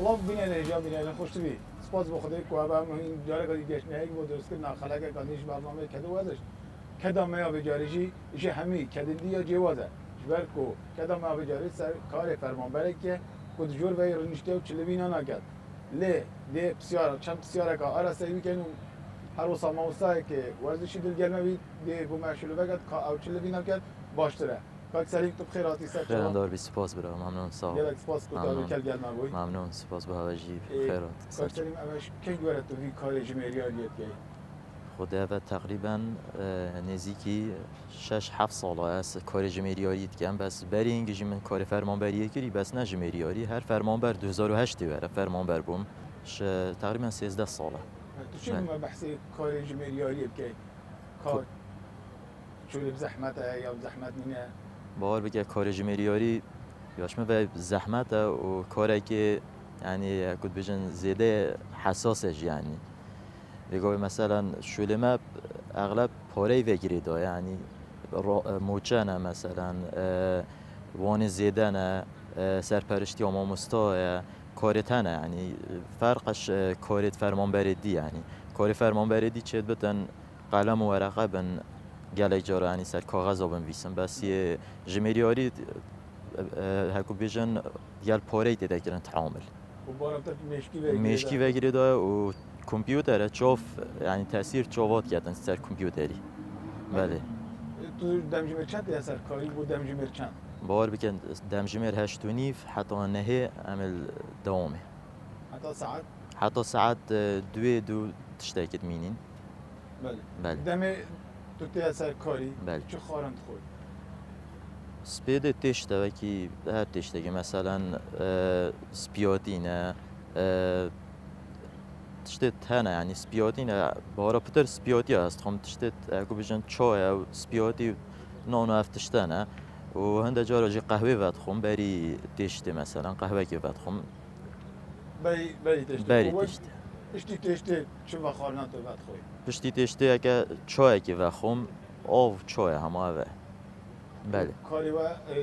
خلاص بینه اینجا بینه خوش بی سپاس بخدا که و این جاره که دیگه نه یک بود درست که نخلاق کاندیش برنامه کدو ازش کدام ما بجاریجی ایش همی کدیدی یا جوازه جبر کو کدام ما بجاری سر کار فرمانبره که خود جور و رنشته و چلوینا نکرد لی دی بسیار چند بسیار که آره سعی کنیم هر وسا موسای که ورزشی دلگرمه بی دی بو مشلو بگد که او چلوینا کرد باشتره کاک سلیم تو بخیراتی سر خیران دار بی سپاس برای ممنون صاحب یه سپاس که داری کل گرمه بوی ممنون سپاس به هواجی خیرات کاک سلیم اوش کی گوره تو وی کار جمهوریت که خدا و تقریبا نزدیکی 6-7 ساله است کار جمهوری کردم بس برای اینکه من کار فرمانبری کردی بس نه جمهوری هر فرمانبر 2008 بره فرمانبر بوم تقریبا 13 ساله تو چی ما بحثی کار جمهوری که کار شغل بزحمته یا بزحمت نینه باور بگه کار جمهوری یاشمه و زحمت و کاری که یعنی کد بجن زیاده حساسه یعنی بگوی مثلا شغل ما اغلب پاره وگیری دا یعنی موچنه مثلا وان زیدنه سرپرشتی و ماموستا کارتنه یعنی فرقش کارت فرمانبردی یعنی کار فرمانبردی چه بتن قلم و ورقه بن گله جاره یعنی سر کاغذ آبن ویسن بس یه جمهوری هکو بیشن یال پاره دیده کردن تعامل و بارم مشکی وگیری دا و کامپیوتر چوف یعنی تاثیر چوبات کردن سر کامپیوتری بله تو دمجمر چند یا سر کاری بود دمجمر چند باور بکن دمجمر 8.5 حتی نهه عمل دوامه حتی ساعت دو تشتاكد مینین بله دم تو تی سر کاری بله چه خارند خود سپید تشتا وکی هر تشتا که مثلا سپیاتینه تشتت هنه یعنی سپیاتینه بارا پتر سپیاتی هست خم تشتت اکو بجن چای او سپیاتی نانو افتشتنه و هنده جارا جی قهوه ود خم بری تشته مثلا قهوه که ود خم بری تشته بری تشته پشتی تشته چه وخارنا تو ود خوی پشتی تشته اگه چای که ود خم آو چای همه اوه بله کاری و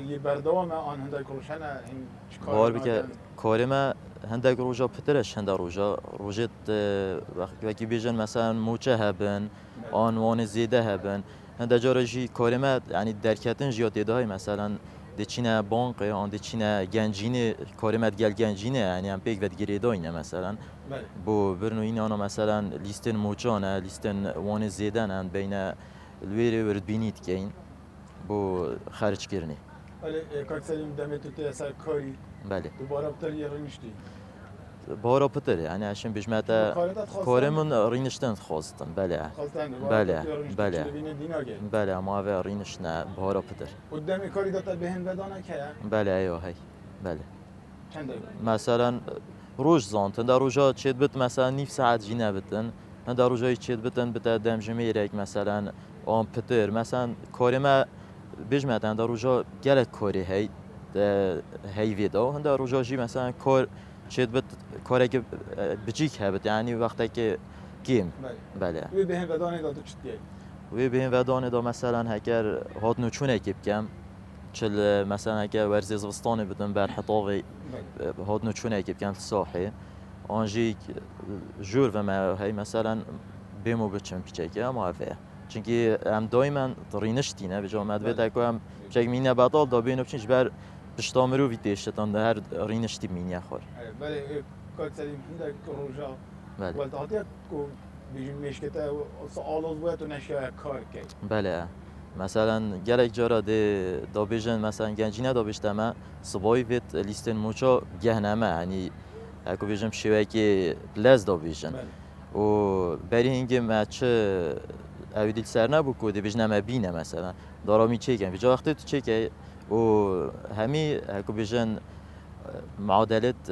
یه بردوام آن هنده کروشنه این بار بکه کاری ما هنده روزا پترش هنده روزت وقتی بیشتر مثلا موچه هبن آنوان زیده هبن هنده جارجی کاری ما یعنی درکتن زیاد های مثلا دچینه بانک آن دچینه گنجینه کاری ما گل گنجینه یعنی هم پیک ود گریدا اینه مثلا بو برنو این آنها مثلا لیستن موچانه لیستن وان زیده نه بین لویره ورد بینید که این بو خارج کردنی. ولی کاک سلیم دمت تو تأثیر کاری. بله. دوباره بتری رینشتی. بارا بتری یعنی عشان بجمعته کارمون رینشتن خواستن بله. بله بله. بله ما و رینشنا بارا بتر. قدامی کاری داده بهن بدانه که؟ بله ایوه هی. بله. چند مثلا روز زانتن در روزا چید بت مثلا نیف ساعت جینه بتن. من در روزای چید بتن بته دمجمیرک مثلا آن پتر مثلا کاری ما بجمعتن در روزا گلت کاری هی ویدا هند در روزا جی مثلا کار چید بت کاری که بچیک هبت یعنی وقتی که گیم بله. وی بهن ودانه داد چطوری؟ وی بهن ودانه دا مثلا هکر هات نوچونه کیب کم چل مثلا هکر ورزش وستانه بدن بر حطاوی هات نوچونه کیب کم صاحی آنجی جور و ما هی مثلا بیمو بچم پیچه اما هفته چونکه هم دائما رینشتینه به جامعه وقتی که هم چه مینه بدال دا بینو بچینش بر پشتامرو ویدیشتان ده هر رینشتی مینه خور. بله کار سلیم هنده روزا. بله. ولی هاتیت کو بیشتر مشکته آلوز باید و نشه کار کرد. بله. مثلا گرک جارا دا بیشتر مثلا گنجینه دا بیشتر ما صبایی وید لیستن موچا گهنمه یعنی اگه بیشتر شوی که لز دا بیشتر. و برای اینکه ما چه اویدیل سر نبود که بیشتر نمیبینه مثلا دارامی چه کنم. وقتی وقتی تو چه که و همی اگه بیشتر معادلت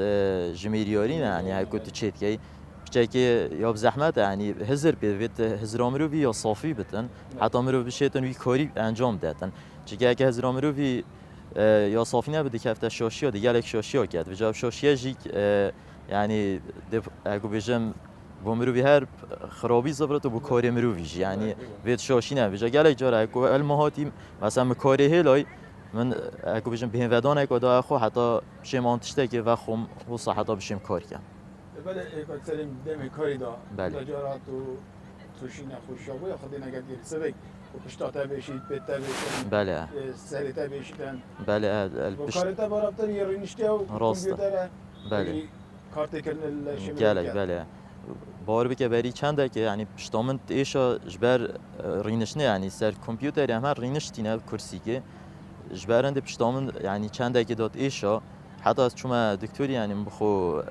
جمهوری نه یعنی اگه تو چه که بچه یا بزحمت یعنی هزار بیت هزار امروی یا صافی بتن حتی امروی بشیتن وی کاری انجام دادن چه اگه هزار امروی یا صافی نبوده که هفته شاشی دیگه یک شاشی کرد و جواب شاشی جی یعنی اگه بیشتر ومروی هر خرابی زبرت و بکاری مرویش یعنی وید شاشی نه وجا گله جاره که المهاتی مثلا مکاری هلای من اكو بيجم بهم ودان اكو دا خو حتى بشم انتشته که و خم و صحتا بشم کار کم بله اکات سریم دم کاری دا بله. دجارات و توشی نخوشی و یا خودی نگه گیری سبک و پشتاته بشید پیته بشید بله سریته بشیدن بله و کارتا برابطن یه رینشته و راسته. کمپیوتره بله کارت کردن الشمال گلک بله باور بکه بری چنده که یعنی پشتامن ایشا جبر رینشنه یعنی سر کامپیوتر هم هر رینشتینه کرسی که جبرنده پشتامن یعنی چنده که داد ایشا حتی از چون دکتری یعنی بخو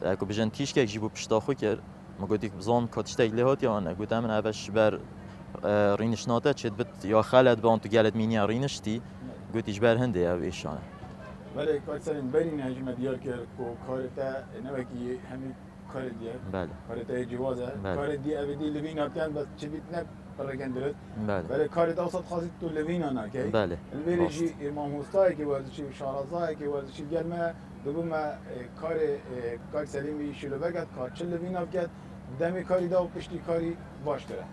اگه بجن تیش که جیبو پشتاخو کرد مگودی بزام کاتشته لهات یا نه گفتم من اولش بر رینشناته چت بت یا خالد بان تو گلت مینی رینشتی گوتی جبر هنده یا ایشانه ولی کات سریم بری نهجم دیار کرد که کارتا نوکی همین کار دیار بله کارتا جوازه بله. کار دی اویدی لبین هاتن بس چه بیت نه برگندرد بله ولی کارتا وسط خاصی تو لبین آنا کی بله البريجي امام مستاي كي ورزشي شارزاي كي ورزشي جلمه دوما كار سليمي شلو بقت كار چل بينا بقت دمي كاري دا و پشتي كاري باشتره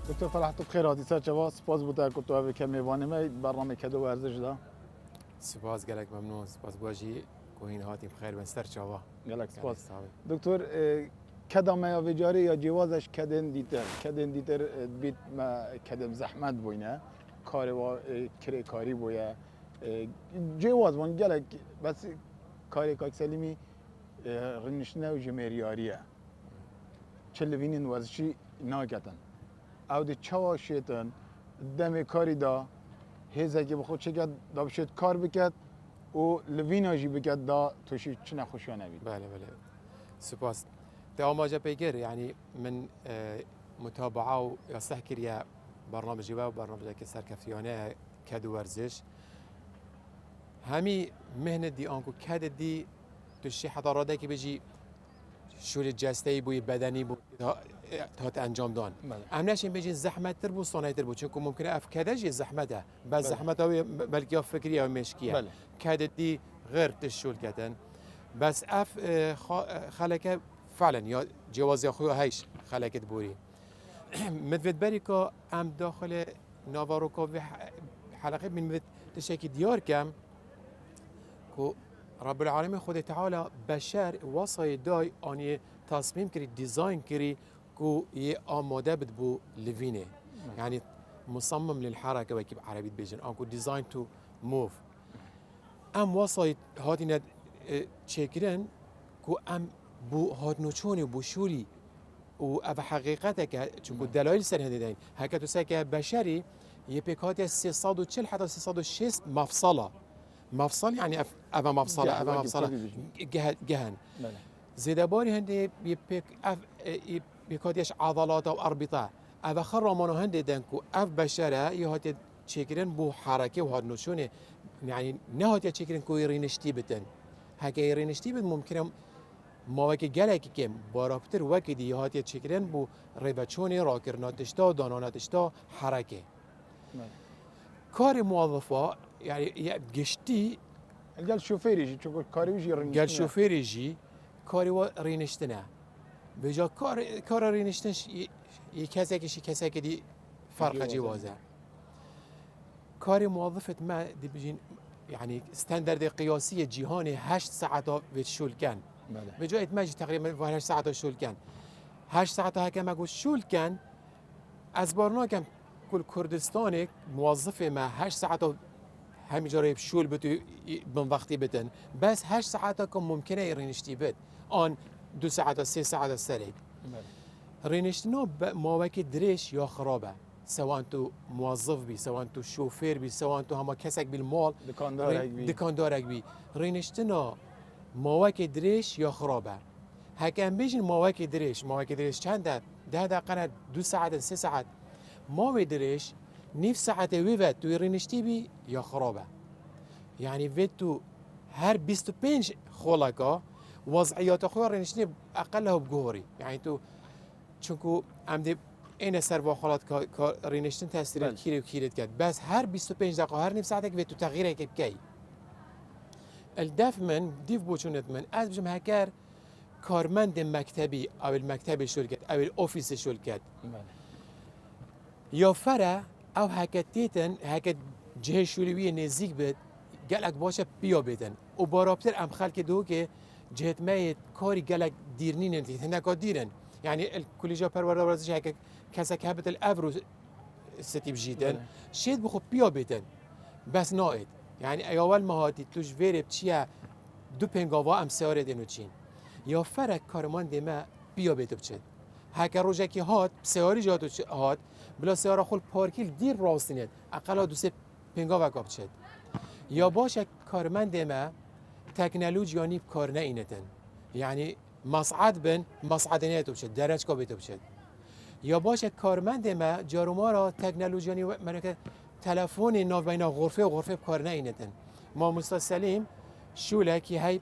دكتور فرحت بخير هذه سر جواز سپاس بوده که تو که میوانه می برنامه کدو ورزش دا سپاس گلک ممنون سپاس باشی کوهین هاتیم بخیر بن سر چاوا گلک سپاس دکتر کدام یا وجاری یا جوازش کدن دیتر بیت ما کدم زحمت بوینه کار و کری کاری بویه جواز من گلک بس کاری که سلیمی رنشنه و جمهوریاریه چلوینین ورزشی ناگتن او دی چوا شیطان دم کاری دا هزه که بخود چه دا بشید کار بکد و لوینا جی بکد دا توشی چه نخوشیانه بید بله بله سپاس دوام جا پیگر يعني من متابعة ويصح كريا برنامج جوا وبرنامج که سرکفیانه کد ورزش همی مهنه دی آنکو کد دی توشی حضاراده که بجی شول جسته بوی بدنی بود تا انجام دان ام نشین بجین زحمت تر بود صنایع تر بود چون ممکنه اف کدش زحمته بس زحمت ها بلکه فکری یا مشکیه کد دی غیر تشول کردن بس اف خلک فعلا یا جواز یا خوی هیچ خلکت بوری مدود بری که ام داخل ناواروکا و حلقه من مدود تشکی دیار کم که رب العالمین خود تعالی بشر وصای دای آنی تصمیم کری دیزاین کری که یه آماده بد بو لوینه یعنی مصمم للحركه وكيف عربي بيجن انكو ديزاين تو موف ام وصای هادی ند چکرن که ام بو هاد نوچونی بو شوری و او حقیقته که چون دلایل سر هندی دین هکه تو سکه بشری یه پیکات 340 حتی 360 مفصل يعني أبا مفصلة جهن زيدا باري هندي يبيك أف يكاديش عضلات أو أربطة أبا خرّا منو هندي دنكو أف بشرة يهات تشكرن بو حركة وهاد نشونه يعني نهات تشكرن كو يرينشتي بتن هكا يرينشتي بت ممكن ما وكي جالك كم بارابتر وكي دي يهات تشكرن بو ريبتشوني راكرناتشتا داناناتشتا حركة كار موظفة يعني جشتي قال شوفيري جي تقول كاري ويجي رينشتنا قال شوفيري جي كاري ورينشتنا بجا كار رينشتنش كساكي دي فرق جوازه كاري موظفة ما دي بجين يعني ستاندرد قياسية جهاني 8 ساعات بتشول كان بجا اتماجي تقريبا 8 ساعات شول كان 8 ساعات هكا ما قول شول كان ازبارنا كم كل كردستانك موظفة ما 8 ساعات همي جاري بشول بتو من وقتي بتن بس 8 ساعات كم ممكنه يرينشتي بت آن 2 ساعات 3 ساعات سري رينشتنا ما وقت دريش يا خرابه سواء انتو موظف بي سواء انتو شوفير بي سواء انتو هما كسك بالمال دكاندارك بي رينشتنا ما وقت دريش يا خرابه هكا بيجن ما وقت دريش چند ده دقيقه 2 ساعات 3 ساعات ما بدريش نيف ساعة ويفت تو يرينشتي بي يا خرابة يعني فيتو هر 25 خولكا وضعیات خوی رنشتی اقل ها بگوری یعنی تو چونکو عمده این سر واخالات که رنشتن تاثیر کیری و کیرت کرد بس هر 25 دقیقه هر نیم ساعت که تو تغییر که بکی الدف من دیف بوچونت من از بجم هکر کارمند مکتبی او المکتب شرکت او الاوفیس شرکت یا فرا او هکتیتن هکت جه شوروی نزدیک بد گلک باشه بیا بدن و بارابتر ام خلک دو که جهت ما کاری گلک دیرنی نتید هنگا دیرن یعنی الکلیجا پرورده ورزش هک کسا که هبت الافرو ستیب جیدن شید بخو بیا بدن بس ناید یعنی اول مهاتی توش ویرب چیه دو پنگاوا ام سیاره دنو چین یا فرق کارمند ما بیا بده بچد هک روزه که هات سیاری جاتو هات بلا سیاره خول پارکیل دیر راستینید اقلا دو سه پنگاوا کاب چد یا باشه کارمند ما تکنولوژی یعنی کار نه اینتن یعنی مصعد بن مصعد نه تو بچد درج کا بده بچد یا باشه کارمند ما جاروما را تکنولوژی یعنی من که تلفن ناو بین غرفه و غرفه کار نه اینتن ما مستسلیم شوله کی هی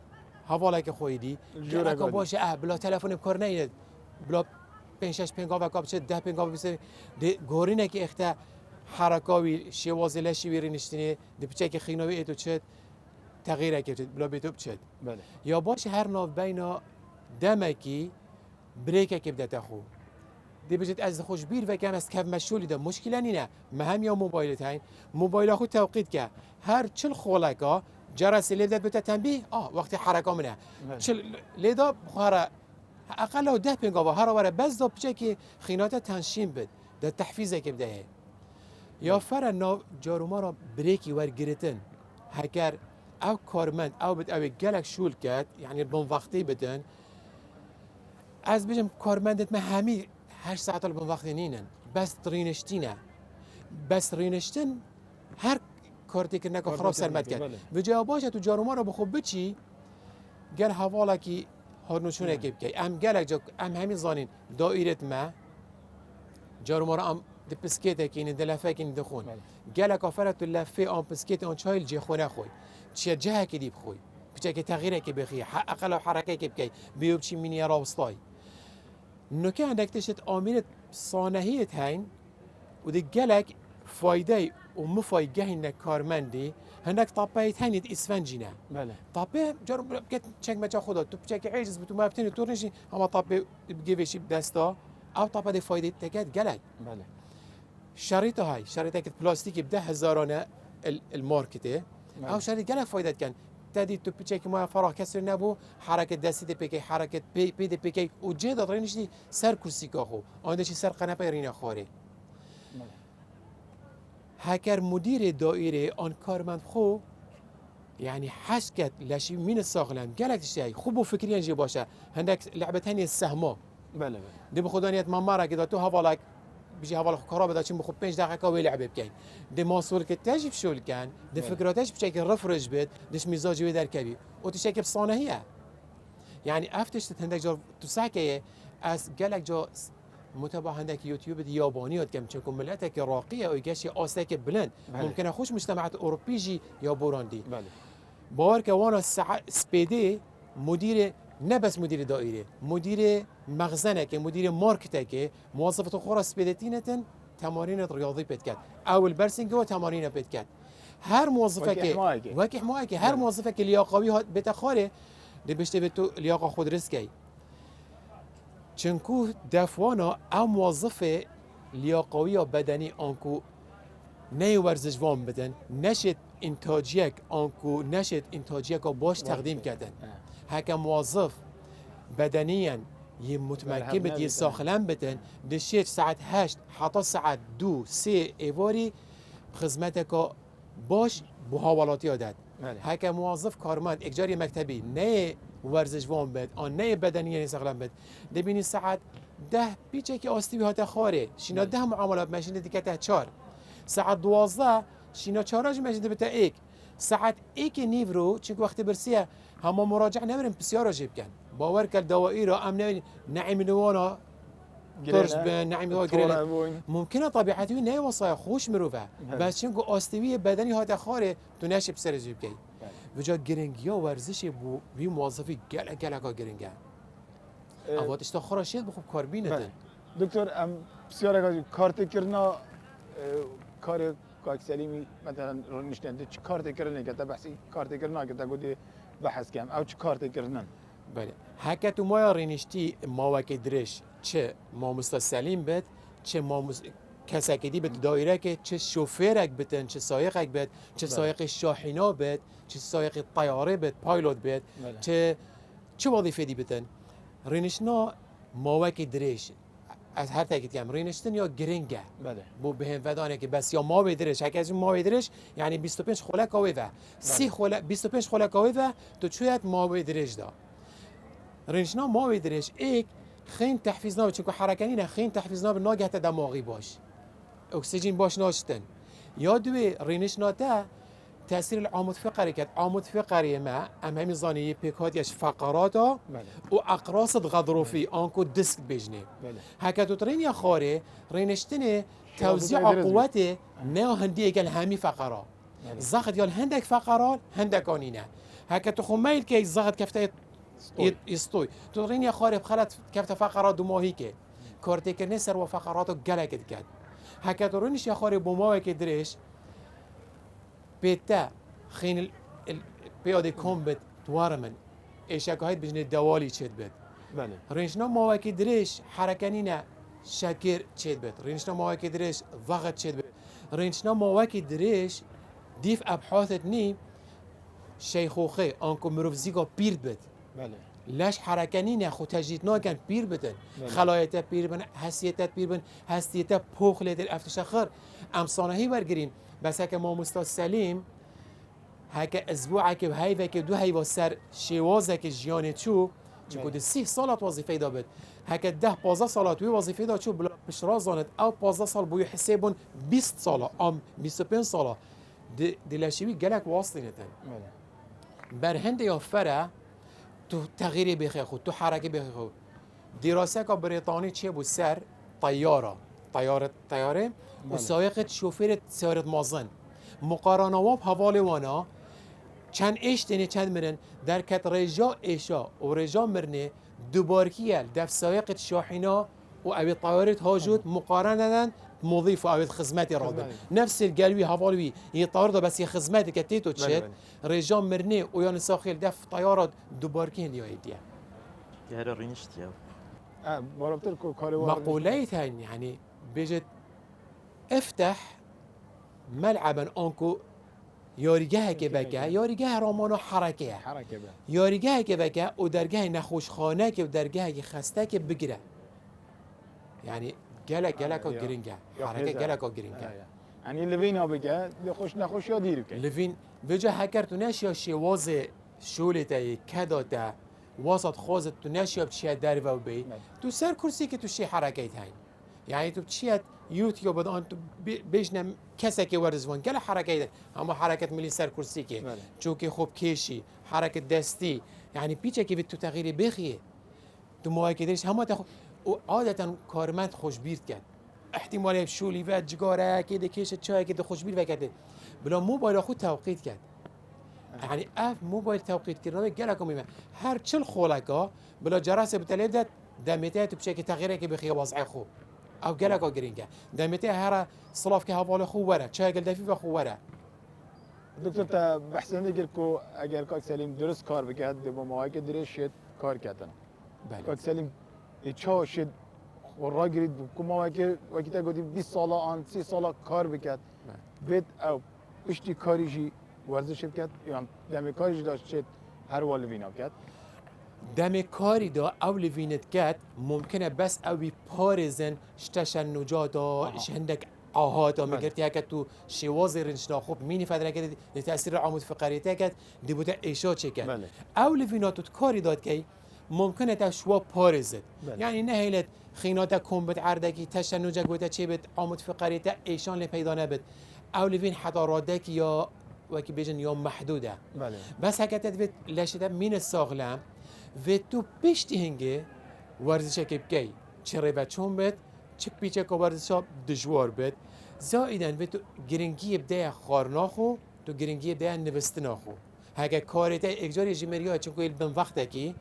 حواله که خویدی جوره که باشه بلا تلفن کار نه بلا 5-6 پنگاوا کاب چد 10 پنگاوا بس گورینه که اخته حرکاوی شوازه لشی رینشتنی دپچه که خیناوی ایتو چد تغییر کرد بلا بیتوب چد بله یا باشه هر ناو بینا دمکی بریک که بدت خو دی بجد از خوش بیر و کم از کف مشغولی ده مشکل نه مهم یا موبایل تاین موبایل خود توقیت که هر چل خولکا جرس لیدت بتا تنبیه وقتی حرکا منه چل لیدا خورا اقل 10 پنگاوا هر وره بس دا بچه که خینات تنشین بد ده تحفیزه که بده یا فر ناو جاروما را بریکی ورگرتن هکر او کارمند او بد او گلک شول کرد یعنی بون وقتی بدن از بجم کارمندت ما همی 8 ساعت بون وقتی نینن بس رینشتینه بس رینشتن هر کارتی که نکو خراب سرمت کرد و جا باشه تو جاروما را بخوب بچی گل حوالا کی هرنوشونه که بکی ام گلک جا ام همین زانین دایرت ما جاروما را ام د پسکیت که این دلفه که این دخون گلک آفرت تو لفه ام پسکیت اون چایل جه خونه خوی چه جه که دیب خوی بچه که تغییره که بخی اقل حرکه که بکی بیوب چی مینی راوستای نکه عندك تشت آمیر صانهیت هین و دی گلک فایده و مفایده هنگ کارمندی هنگ طبعیت هنید اسفنجینه بله طبعه جرب بکت چنگ مچا خدا تو بچه که عجز بتو ما بتنی تو نشی اما طبعه بگیوشی بدستا او طبعه دی فایده تکت گلک بله شريطه هاي شريطه بلاستيكي ب 10,000 الماركته او شريط قال فايدة كان تدي تو بيتشيك ما فرح كسر نبو حركه دستي دي بيكي حركه بي دي بيكي وجد رينش دي سر كرسي كاخو عنده شي سر قناه رينا خوري هاكر مدير دائره ان كارمند خو يعني حشكت لشي من الساغلم قالك شيء خوب فكريا جي باشا عندك لعبه ثانيه السهمه بله دي بخدانيت مامارا كده تو هوالك بيجي هوالك خرابه داشين بخو 5 دقيقه ويلعب بكين دي ماسول كتاجي شو كان دي فكراتش بشكل رفرج بيت ديش مزاجي در كبي وتشكل صانهيه يعني افتش تندك جو تساكيه از قالك جو متابعه عندك يوتيوب دي يابانيات كم تكون ملاتك راقيه او يجي اساك بلند ممكن اخش مجتمعات اوروبيجي يا بوراندي باور وانا سبيدي مدير نه بس مدیر دائره مدیر مخزنه که مدیر مارکته که موظفت خورا سپیدتینتن تمارین ریاضی پیدا کرد اول برسینگ و تمارین پیدا کرد هر موظفه که وکی حمایه که هر موظفه که لیاقوی بتخاره دی بشته به تو لیاقه خود رسکی چنکو دفوانا او موظف لیاقوی بدنی آنکو نه ورزش وام بدن نشد انتاجیک آنکو نشد انتاجیک باش تقدیم کردن هکه موظف بدنيا متمكن بدي ساخلان بدن دشيت ساعة 8 حتى ساعة 2 3 ايواري خدمتك باش بحوالاتي عادت هكا موظف کارمند اجاری مکتبی نه ورزش وام بد آن نه بدنی ساخلان بد دبینی ساعت 10 پیچه که آستیوی هات خاره شینا 10 معاملات ماشین دیگه تا 4 ساعت 12 شینا 4 ماشین بتا 1 ساعت 1 نیورو چون وقت برسیه هم مراجع نبرم بسیار جيب كان باور كال دوائر ام نعم نوانا ترج نعم نوانا ممكنه طبيعتي نه وصايا خوش مروفه بس چون استوي بدني هات خاره تو نشب سر جيب كي و جا گرنگی ها ورزش بو وی موظفی گله گرنگه اواتش تا خورشید بخوب کار بینه دکتر ام بسیار از کارت کرنا کار کاکسلیمی مثلا رونشتنده چی کارت کرنه که تا بحثی کارت کرنا که تا گودی بحث کم او چی کارت کرنن بله هکه تو مایا رینشتی ماوک درش چه ماموستا سلیم بد چه کسی دی به دایره که چه شوفرک بتن چه سایقک بد چه سایق شاحنا بد چه سایق طیاره بد پایلوت بد چه وظیفه دی بتن رینشنا ماوک درش از هر تاکید کم رینشتن یا گرینگه بله بو بهم ودانه که بس یا ما بدرش هک از اون ما بدرش یعنی 25 خلک اوی و 30 خلک 25 خلک اوی و تو چویت ما بدرش دا رینشنا ما بدرش ایک خین تحفیز ناب چون که حرکانی نه خین تحفیز ناب ناگه تا دماغی باش اکسیژن باش ناشتن یا دوی رینشنا تا تأثیر العمود فقري كانت عمود فقري ما همین زاني بيكات فقراتا و اقراص غضروفي انكو ديسك بيجني هكذا ترين يا خاري رينشتني توزيع قوته نه هندي قال همي فقرا زاخد قال هندك فقرات هندك انينا هكذا تخميل كي زاخد كفته يستوي ترين يا خاري بخلت كفته فقرات دو ماهيكه كارتيك نسر وفقراته قلقت كد هكذا رينش يا خاري بوماوي كدريش بيتا خين البيادي كومبت توارمن ايشاك هايد بجني الدوالي تشد بيت بله رينشنا مواكي دريش حركانينا شاكر تشد بيت رينشنا مواكي دريش ضغط تشد بيت رينشنا مواكي دريش ديف ابحاثتني شيخوخي انكو مروفزيكا بير بيت بله لاش حركانينا خو تجديدنا كان بير بتن خلايته بير بن حسيته بير بن هستيته بوخلت الافتشاخر ام صانهي ورگرين بس هكا ما مستا سليم هكا اسبوعك وهيفك دو هيوا سر شوازك جياني تشو جكود 30 سالات وظيفه دابت هكا 10 سالات وي وظيفه دا تشو بلا بشرازانت او 15 سال بو يحسبون 20 ساله ام 25 ساله دي لاشوي قالك واصلينتن برهند يا فرا تو تغيير بخيخو تو حركه بخيخو دراسه کا بريطاني چه بو سر طياره وسائق شوفير سيارة مازن مقارنه و حوالي وانا چند ايش تني چند مرن در كت رجا ايشا و رجا مرنه دوباركيه دف سائق شاحنه و ابي طياره هاجوت مقارنه مضيف او خدمات رادن نفس القلبي حوالي يطارده بس هي خدمات كتيتو تشت رجا مرنه و يعني ساخيل دف طياره دوباركيه اللي هيديا هذا رينشتيا مربطر كاري مقولتها يعني بيجت افتح ملعبا انكو یاریگاه که بکه یاریگاه رامان و حرکه یاریگاه که بکه و درگاه نخوشخانه که و درگاه خسته که بگیره یعنی گلک گرینگه حرکه گلک گرینگه یعنی لوین ها بگه خوش نخوش یا دیر بکه لوین وجه هکر تو نشیا شواز شولته کداته وسط خوازت تو نشیا بچیه در و بی تو سر کرسی که تو شی حرکت هین یعنی تو بچیه یوتیوب بدان تو بجنم کسی که ورزوان گله حرکت اما حرکت ملی سر کرسی که چون که خوب کشی حرکت دستی یعنی پیچه که تو تغییر بخیه تو مواکدش همه تا و عادتا کارمند خوشبیرد کرد احتمالی شولی و جگاره که دکیش چای که خوشبیر وکرده بلا موبایل خود توقیت کرد یعنی اف موبایل توقیت کردن گله کمی هر چل خولکا بلا جرس بتلیدت دمیته تو بشه که تغییری که بخیه وضع خوب او گلگا گرینگه دمیته هر صلاف که حواله خوب وره چای گل دفی و خوب وره دکتر تا بحث نگیر کو اگر کاک سلیم درست کار بکرد با ماهایی که درست شد کار کردن کاک سلیم چه شد و را گرید کو ماهایی که وقتی گفتی 20 ساله آن 30 ساله کار بکرد بید او پشتی کاریجی ورزش بکرد یا دمی کاریجی داشت شد هر وال وینا کرد دم کاری دا او لوینت کد ممکنه بس اوی پارزن شتشن نجادا هندک آهاتا مگرتی هکت تو شواز رنشنا خوب مینی فدره کرد تأثیر عمود فقریته کد دی بوده ایشا چه کد او لویناتو کاری داد که ممکنه تا شوا پارزد یعنی نه هیلت خیناتا کمبت عردکی تشن نجا گویتا چه بید عمود فقریته ایشان لی پیدا نبید او لوین حتی رادک یا وکی بیجن یا محدوده بس هکت دوید لشده مین ساغلم و تو پشتی هنگه ورزش که بکی چه ریبچون بید چه پیچه که ورزش دجوار بید زائیدن و تو گرنگی بده خارناخو تو گرنگی بده نوستناخو هاگه کارت اجاری جمریات چون که بن وقته کی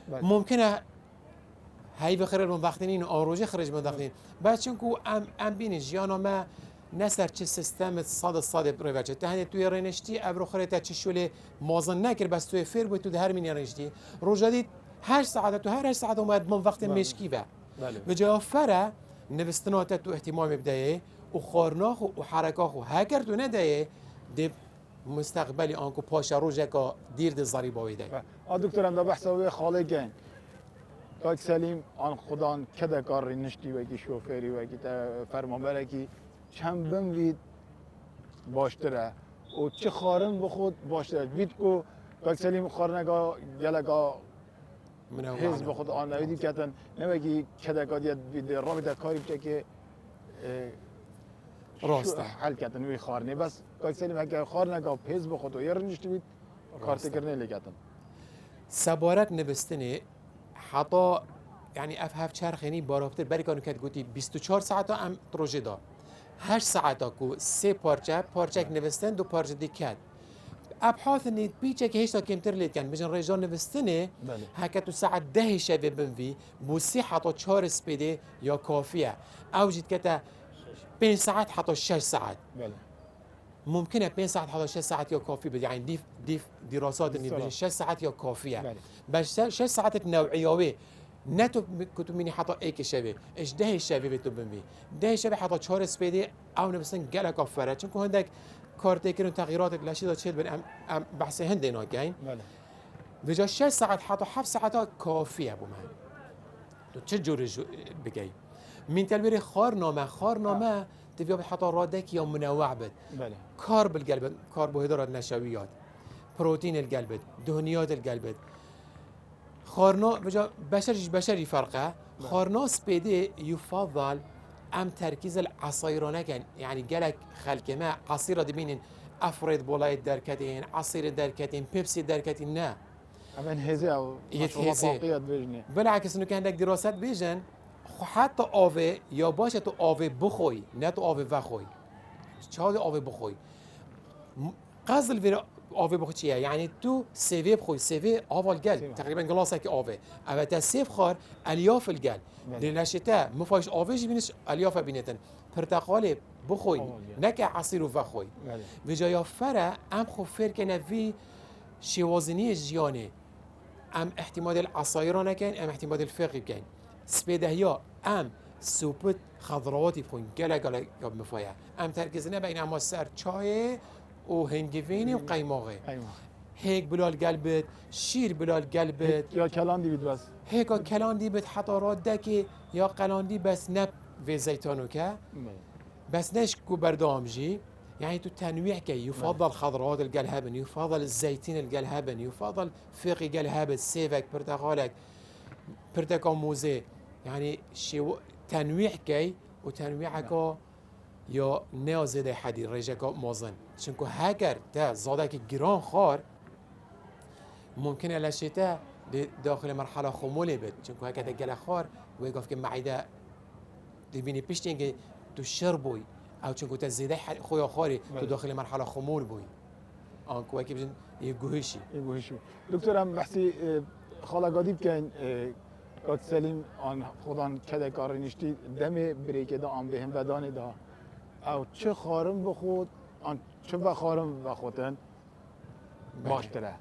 بله. ممکنه هی بخره من وقتی این آروجه خرج من وقتی بعد چون که ام بینی جیانا ما نسر چه سیستم صد پروژه تهنی توی رنشتی ابرو خرید چه شوله مازن نکر بس توی فیر بود تو ده هر مینی رنشتی روزادی 8 ساعت تو هر 8 ساعت اومد من وقت مشکی به به جای فره نوستنات تو اهتمام بدهی و خورناخ و حرکاخ و هکر تو ندهی ده مستقبلی آنکو پاشا روزه که دیر ده ضریبه ویده دکتر هم دا بحث و خاله کن کاک سلیم آن خدان کده کار نشتی و کی شوفری و کی فرمانبر کی چند بم وید باشتره و چه خارن بخود باشتره وید کو کاک سلیم خارنگا گلگا حزب بخود آن نویدی کتن نمیگی کده کادیت وید رابطه کاری بچه که راسته حل کردن وی خارنی بس کاک سلیم اگه خارنگا حزب بخود و یه رنشتی وید کارت کرنه لگتن سبارت نبستنی حتی یعنی اف چرخینی بارافتر بری کانو کد گوتی 24 ساعت ام پروژه دا 8 ساعت کو 3 پارچه نوستن 2 پارچه دیکت ابحاث نی بیچه که هیچ کمتر لید کن بجن رجال نوستنه هکتو ساعت 10 شب بنوی بو 3 حتی 4 سپیده یا کافیه او جید کتا 5 ساعت حتی 6 ساعت ممکنه 5 ساعت حتی 6 ساعت یا کافی بده يعني ديف دراسات اني بجي 6 ساعات یا کافیه بس 6 ساعات نوعیه نتو كتب مني حتى ايك شبه ايش ده الشبه بتو بمي ده شبه حتى چهار سپیده او نبسن گله کافره چون که هندك کارتيكن تغييرات لاشي دا تشيل ام بحث هند اینا گین بجا 6 ساعت حتى 7 ساعات کافیه بو من تو چه جور بگی من تلبيري خارنامه تبي حتى رادك يوم منوع بد كار بالقلب كربوهيدرات نشويات بروتين القلب دهنيات القلب خارنا بجا بشري فرقه خارنا سبيدي يفضل ام تركيز العصيرانه كان يعني قالك خلق ما عصيره دبين افريد بولايت دركتين عصير دركتين بيبسي دركتين نا امن هزي او باقيات بيجني بالعكس انه كان عندك دراسات بيجن حتی آوه یا باشه تو آوه بخوی نه تو آوه وخوی چه آوه بخوی قصد الویر آوه بخوی چیه یعنی تو سیوه بخوی سیوه آوال گل تقریبا گلاسه که آوه اما تا سیف خار الیاف الگل لنشته مفایش آوه جی بینش الیاف بینتن پرتقال بخوی نه که عصیر و وخوی و جای فره ام خو فرق نوی شوازنی جیانه ام احتمال العصایرانه نکن ام احتمال الفقه کن سپیده یا ام سوپت خضرواتی بخون گله مفایا ام ترکیزنه بین اما سر چای و هنگوینی و قیماغه هيك بلال قلبت شير بلال قلبت يا كلاندي بيت بس هيك كلاندي بيت حتى رادك يا قلاندي بس نب في زيتونوكا بس نشكو بردامجي يعني تو تنويع كي يفضل خضروات القلهبن يفضل الزيتين القلهبن يفضل فقي قلهبن سيفك برتقال موزه يعني شو تنويع كي وتنويعك یا نیازده حدی رژه مازن چون که هگر تا زاده که گران خار ممکنه لشته داخل مرحله خمولی بد چون که هگر گله خار و گفت که معده دیبینی پیشتین که تو شر بوی او چون که تا زیده خویا خاری تو داخل مرحله خمول بوی آن که وکی بجن یه گوهشی دکتر هم بحثی خالقادی بکن قد سلیم آن خودان کده کار نشتی دم بریک دا آن بهم بدان دا او چه خارم بخود آن چه بخارم بخودن باشتره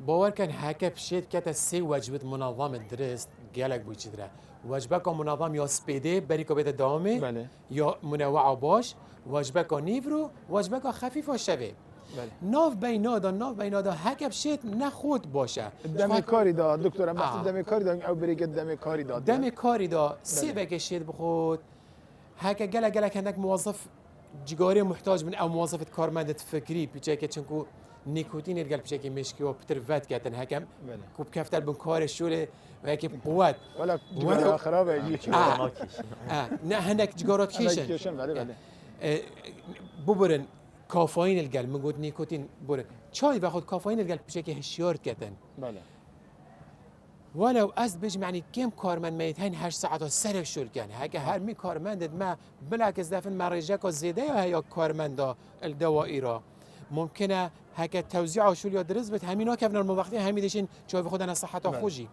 باور کن هکه بشید که تا سی وجبت منظم درست گلک بوی چی داره وجبه که منظم یا سپیده بری که بیده دامه یا منوع باش وجبه که نیورو وجبه که خفیف شوه ناف بینادا هکه بشید نخود باشه دم کاری دا دکترم بحث دم کاری دا او بری که دم کاری دا دم کاری دا سی بکشید بخود هکه گله هندک موظف جگاری محتاج من او موظفت کارمند فکری پیچه که چونکو نیکوتین الگل پیچه که مشکی و پتر ود کردن هکم کوب کفتر بن کار شوله و هکی قوت ولی جگارا خرابه نه هندک جگارات کیشن ببرن کافاین الگل من گفت نیکوتین برن چای بخود کافاین الگل پیچه که هشیار کردن ولو از بيجي يعني كم كارمن ميتين 8 ساعات سر شغل كان هكا هر مي كارمند ما بالعكس دفن مرجك زياده يا هي كارمندا الدوائره ممکنه هک توزیع شول یا درست بد همینا که فنال وقتی همیدشین چای خودن صحت خوشی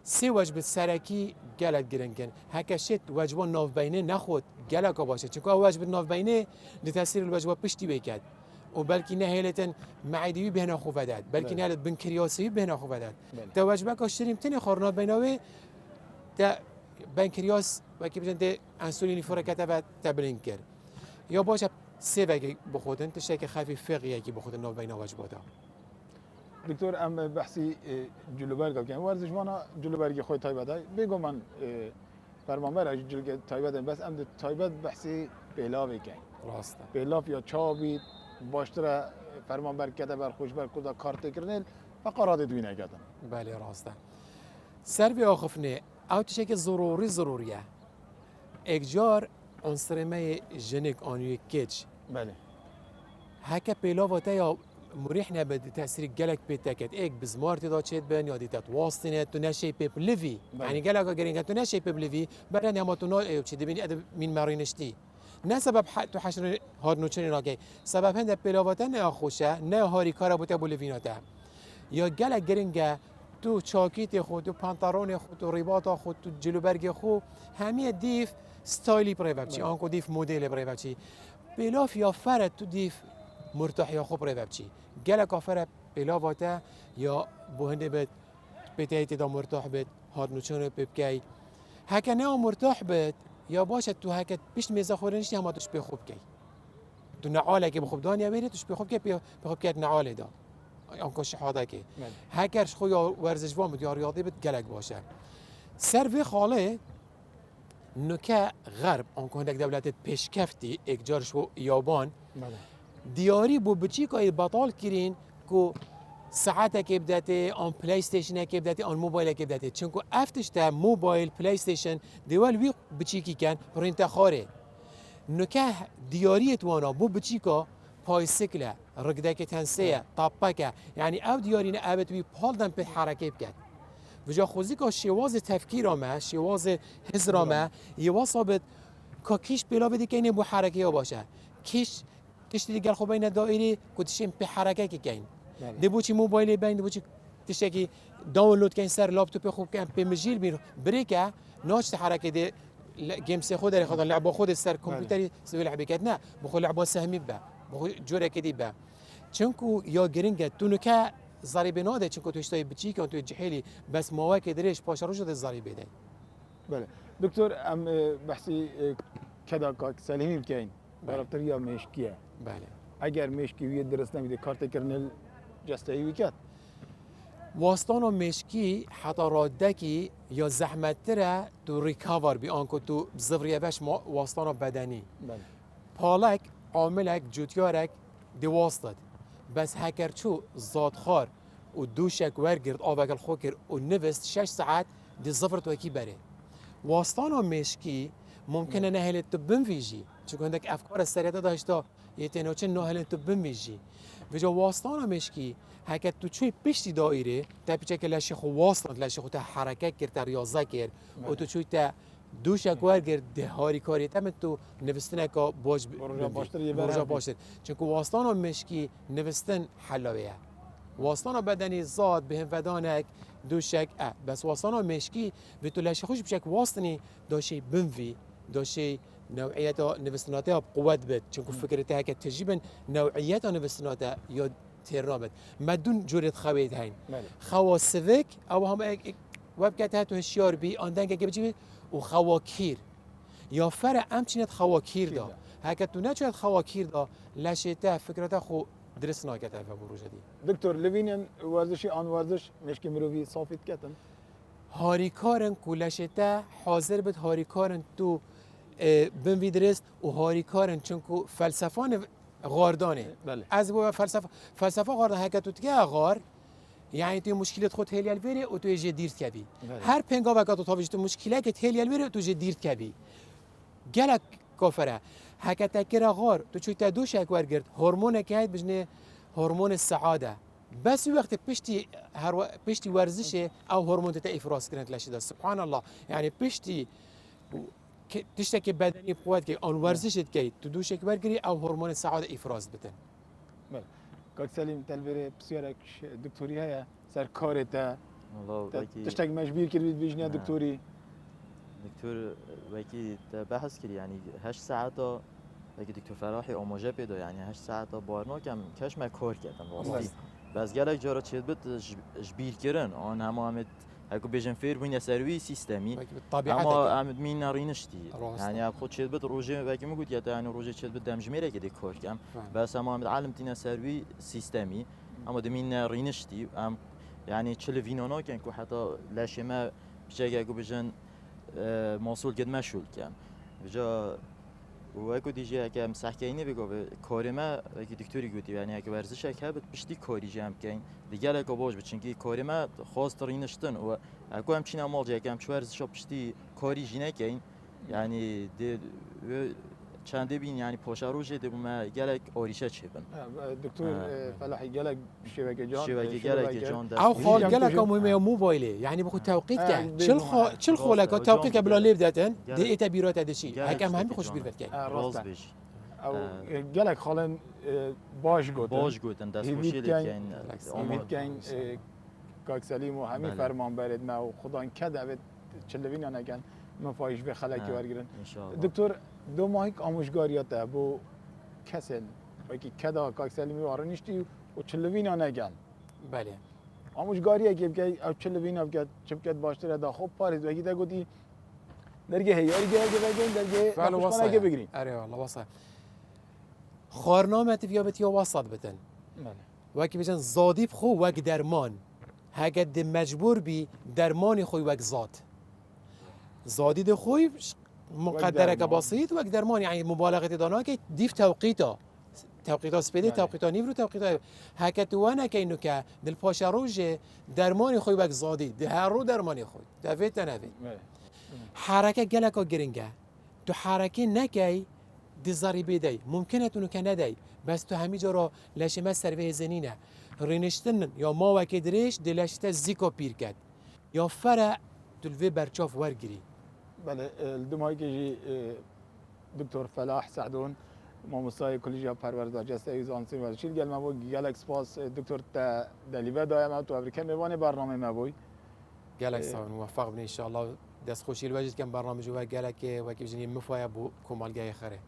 سه وجبه سرکی گلت گرنگن هک شت وجبه ناوبینه نخود گلک باشه چون وجبه ناوبینه دی تاثیر الوجبه پشتی بکد و بلکه نه هلتن معدوی بهنا خوب داد بلکه نه بنکریاسی بهنا خوب داد تا وجبه کاشتریم تنی خورنا بیناوی تا بنکریاس و کی بجنده انسولینی فرکته و تبلین کرد یا باشه سه وگی بخودن تشتی که خفیف فقیه کی بخودن ناو بین وجباتا دکتر ام بحثی جلوبرگ که ورزش مانا جلوبرگی خود تایباده بگو من فرمانبر جلوبرگ تایباده بس ام تایباد بحثی پیلاوی که راسته پیلاف یا چابی باشتره فرمانبر کده بر خوشبر کدا کارت کرنل فقرات دوینه کردن بله راسته سر به آخفنه او تشتی که ضروریه اگجار عنصر ما جنک آنیو کچ بله هکه پیلاواتا یا مريح نبد تأثير جالك بيتاكت إيك بزمارتي دا تشيت بن يا دي تتواصلين تناشي بيبليفي يعني جالك جرينجا تناشي بيبليفي بعدين يوم تنا تشي دبني أدب من مارينشتي نه سبب تو حشر هاد نوچنی ناگه سبب هند پیلاواتن نه خوشه نه هاری کارا بوده بولویناته یا گلک گرینگه تو چاکیت خود تو پانتارون خود تو ریبات خود تو جلوبرگ خود همه دیف ستایلی برای بچی آنکو دیف مدل برای بچی پیلاف یا فرد تو دیف مرتاح یا خوب برای بچی گلک آفر پیلاواته یا بوهنده بد بتایت دا مرتاح بد هاد نوچنی ببکی هک نه مرتاح بد یا باشه تو هکت پیش میزه خورنش هم توش به خوب کی تو نعاله که بخوب دانیا بری توش به خوب کی به خوب کی نعاله دا آنکو شهاده کی هکرش خو یا ورزش وام یا ریاضی بد گلک باشه سر خاله نکه غرب آنکو هندک دولت پیشکفتی اگجارش و یابان دیاری بو بچی که بطال کرین کو ساعته که بداته آن پلی استیشن که بداته آن موبایل که بداته چون که افتش تا موبایل پلی استیشن دیوال وی بچی کی کن پرین تخاره نکه دیاریت وانا بو بچی که پایسیکله رگده که تنسیه طاپکه یعنی او دیاری نه ابد وی پالدن به حرکت بکن وجا خوزی که شواز تفکیر آمه شواز حزر آمه یه واسابت که کیش بلا بدی که اینه بو حرکه باشه کیش دیگر خوب این دایری کدشیم به حرکت که کن دبوچی موبایل بین دبوچی تشکی دانلود کن سر لپتاپ خوب کن به مجیل میرو بریکه ناشت حرکت ده گیمز خود داری خدا لعبه خود سر کامپیوتری سوی لعبه کرد نه بخو لعبه سهمی با بخو جوره کدی با چونکو یا گرینگه تو نکه ضریب ناده چونکو تو اشتای بچی که تو جهلی بس مواقع درش پاشا رو شده ضریب بده بله دکتر ام بحثی کدا کاک سلیمی بکین برابر یا مشکیه بله اگر مشکی وی درست نمیده کارت کرنل جستایی ویکت واستان و مشکی حتی رادکی یا زحمت تره تو ریکاور بی آنکو تو زوریه بش واستان بدنی پالک عاملک جوتیارک دیواستد بس هکر چو زادخار و دوشک ورگرد آوگل خوکر و نوست 6 ساعت دی زفر تو اکی بره واستان و مشکی ممکنه نهلت تو بنویجی چون عندك افکار سریعه داشته یتنوچه نهلت تو بنویجی وجا واستان مشکی هکت تو چوی پشتی دایره تا پیچه که لشی خو واستان لشی خو تا حرکت کرد تا ریاضه کرد و تو چوی تا دوش اکوار کرد دهاری کاری تم تو نوستن که باش برجا باشد چون که واستان مشکی نوستن حلاویه واستان بدنی زاد به هم ودانک دوشک بس واستان مشکی و تو لشی خوش بشک واستنی داشی بنوی داشی نوعیت نوستناته بقوت بد چون که فکرته که تجربه نوعیت نوستناته یا ترابت مدون جورت خوید هین خواسوک او هم وبکت هاتو هشیار بی آندن که بچی و خواکیر یا فر امچینت خواکیر دا هکت تو نچوید خواکیر دا لشته فکرته خو درست ناکته و بروجه دی دکتر لوینین ورزشی آن ورزش مشکی مروی صافیت کتن هاریکارن کولشته حاضر بد هاریکارن تو بنوی درست و هاریکارن چون که فلسفان غاردانه از بو فلسفه غاردان هکتو تگه غار یعنی تو مشکلت خود هلیال بره و تو یه دیرت کبی هر پنگا وقت تو تابش تو مشکله که هلیال بره تو یه دیرت کبی گلک کافره هکت تکر غار تو چوی تا دوش اکوار گرد هورمون که هید بجنه هورمون السعاده بس وقت پشتی ورزشه او هورمون تا افراز کردن لشیده سبحان الله یعنی پشتی تشتكي بدني بقوات كي اون ورزشت كي تدوشك برجري او هرمون السعاده افراز بتن کاک سلیم تلویره بسیارک دکتوری هیا سر کارتا والله وکی تشتاق مجبور کردید بیشنیا نه. دکتوری دکتور وکی بحث کرد یعنی 8 ساعت وکی دکتور فراحی آموزه پیدا یعنی 8 ساعت بارنا کم کش ما کار کردم واسه بس گلک جارا چید بت جبیر کردن آن همه اگه بیشتر فیر بینی سروی سیستمی طبيعتك اما امد مين نارینشتی راستا. یعنی اب خود چید بت روزه وکی میگوید یا یعنی روزه چید بت دمجمیره که دیکار کم بس اما امد علم تینا سروی سیستمی اما دمین نارینشتی ام يعني تشل فينونا كان كو حتى لاش ما بجا اكو بجن موصول قد ما شول كان بجا واكو ديجي هكا مسحكيني بيقو كوريما اكو دكتوري قوتي يعني هكا ورزش هكا بشتي كوري جام كاين ديجال اكو بوج بچنكي كوريما خاص ترينشتن و اكو هم چينا مال جا كام شورزش بشتي كوري جينا كاين يعني دي چنده بین یعنی پاشاروجه ده ما گلک آریشه چه بن دکتور فلاحی گلک شبکه جان شبکه جان او خال گلک مهمه موبایله يعني بخو توقيت كان شل خولك توقيت قبل ليف داتن دي ايتا بيروت هادشي هكا هم بخوش بير بتكاي راز بيج او گلک خالن باش گوتن باش گوتن دست خوشی لکن امید کن کاک سلیم و همین فرمان برد ما و خدا که دعوت چلوین یا نگن مفایش به خلکی ورگیرن دکتر دو ماهی آموزگاریات بو کسل وکی کدا کاک سلیمی وارنشتی و چلوین یا نگن بله آموزگاریه که بگی او چلوین ها بگید چه بگید باشتره دا خوب پارید وکی دا گوتی درگه هیاری گه بگین درگه نخوشتانه که بگیرین اره والله وصل خارنامه تفیا بتیا وسط بتن وکی بجن زادیب خو وک درمان هگد مجبور بی درمانی خوی وک زاد زادید خوی مقدره که بسيط وك درمان يعني مبالغه دانا که دیف توقيتا سپیده توقيتا نیورو توقيتا هکتوانا که اینو که دل پاشا روژه درمانی خوی وک زادی ده هر رو درمانی خوی دوید تنوید حرکه گلکا گرنگه تو حرکه نکی دی ضریبه دی ممکنه تونو که ندی بس تو همه جا را لشمه سروه زنینه رینشتن یا ما وکی دریش دی لشته زیکا پیر کد یا فرع تلوی برچاف ورگیری بله الدمایی که جی دکتر فلاح سعدون ماموستای کلیجیا پروردگار جسته ایزانسی و شیل گل مبو گلکس پاس دکتر تا دلیوه دایم تو امریکا میوان برنامه مبوی گلکس موفق بنی ان شاء الله دست خوشی الوجد کم برنامه جو گلک و کی بجنی مفایا بو کومالگای خره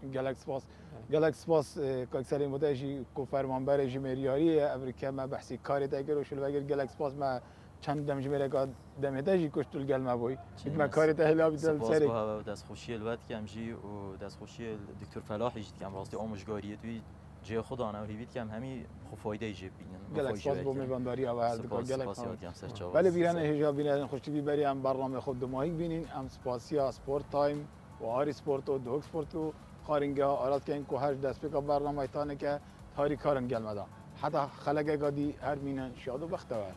گلکس پاس کاکسری متجی کو فرمانبر جمهوری امریکا ما بحثی کاری تاگر و شل وگر گلکس پاس ما چند دم جمله قاد دم هداجي كشتو القلمه بوي ما كاري تهلا بدل سري دست خوشی الوقت کم جی و دست خوشی دکتر فلاحی جد کم راستی آموزگاریه توی جه خدا نه و هیوید کم همی خفایده جه بینن گلک سپاس بو میبنداری و هر دکتر گلک سپاس ولی بیرن هجا بینن خوشتی ببری هم برنامه خود دماهی بینین ام سپاسیا سپورت تایم و آری سپورت و دوک سپورت و خارنگا آراد که این کو هر دست بک برنامه تانه که تاری کارن گلمدا حتی خلق گادی هر مینن شاد و بختور